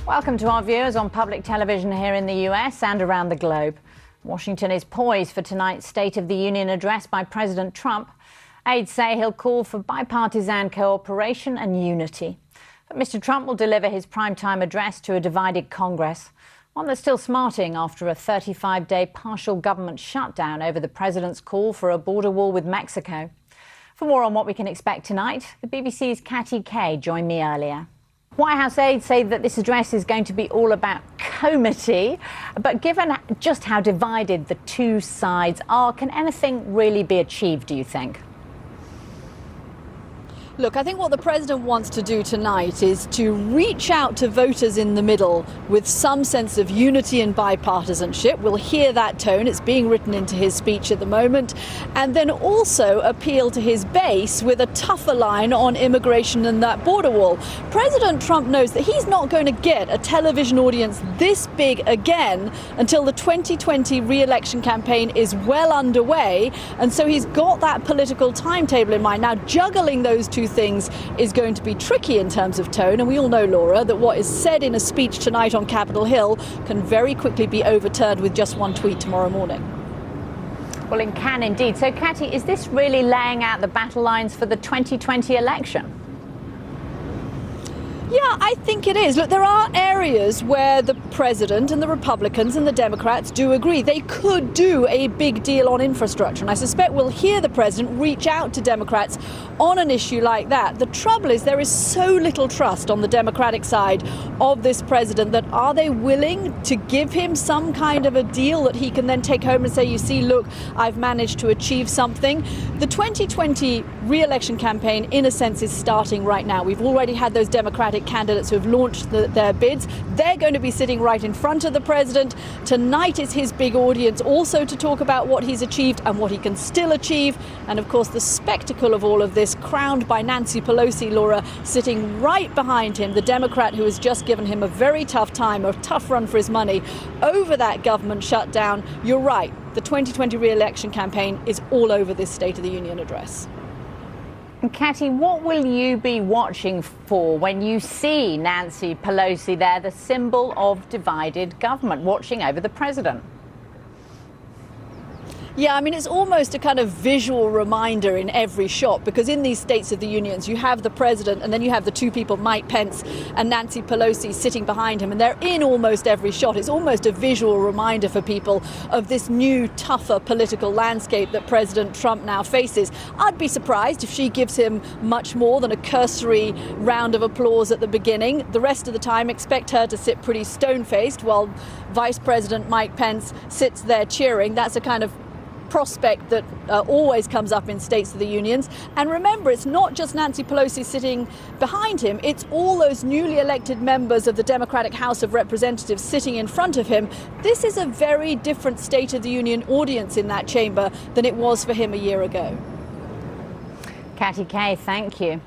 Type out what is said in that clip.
Welcome to our viewers on public television here in the US and around the globe. Washington is poised for tonight's State of the Union address by President Trump. Aides say he'll call for bipartisan cooperation and unity. But Mr. Trump will deliver his primetime address to a divided Congress, one that's still smarting after a 35-day partial government shutdown over the president's call for a border wall with Mexico. For more on what we can expect tonight, the BBC's Catty Kay joined me earlier. White House aides say that this address is going to be all about comity, but given just how divided the two sides are, can anything really be achieved, do you think? Look, I think what the president wants to do tonight is to reach out to voters in the middle with some sense of unity and bipartisanship. We'll hear that tone. It's being written into his speech at the moment. And then also appeal to his base with a tougher line on immigration and that border wall. President Trump knows that he's not going to get a television audience this big again until the 2020 re-election campaign is well underway. And so he's got that political timetable in mind. Now, juggling those two things is going to be tricky in terms of tone, and we all know, Laura, that what is said in a speech tonight on Capitol Hill can very quickly be overturned with just one tweet tomorrow morning. Well, it can indeed. So, Catty, is this really laying out the battle lines for the 2020 election? Yeah, I think it is. Look, there are areas where the president and the Republicans and the Democrats do agree. They could do a big deal on infrastructure, and I suspect we'll hear the president reach out to Democrats on an issue like that. The trouble is there is so little trust on the Democratic side of this president that are they willing to give him some kind of a deal that he can then take home and say, you see, look, I've managed to achieve something. The 2020 re-election campaign, in a sense, is starting right now. We've already had those Democratic candidates who have launched their bids. They're going to be sitting right in front of the president. Tonight is his big audience also to talk about what he's achieved and what he can still achieve. And of course, the spectacle of all of this, crowned by Nancy Pelosi, Laura, sitting right behind him, the Democrat who has just given him a very tough time, a tough run for his money over that government shutdown. You're right, the 2020 re-election campaign is all over this State of the Union address. And Catty, what will you be watching for when you see Nancy Pelosi there, the symbol of divided government, watching over the president? Yeah, I mean, it's almost a kind of visual reminder in every shot, because in these States of the Unions, you have the president and then you have the two people, Mike Pence and Nancy Pelosi, sitting behind him, and they're in almost every shot. It's almost a visual reminder for people of this new, tougher political landscape that President Trump now faces. I'd be surprised if she gives him much more than a cursory round of applause at the beginning. The rest of the time, expect her to sit pretty stone-faced while Vice President Mike Pence sits there cheering. That's a kind of prospect that always comes up in States of the Unions. And remember, it's not just Nancy Pelosi sitting behind him, it's all those newly elected members of the Democratic House of Representatives sitting in front of him. This is a very different State of the Union audience in that chamber than it was for him a year ago. Catty Kay, thank you.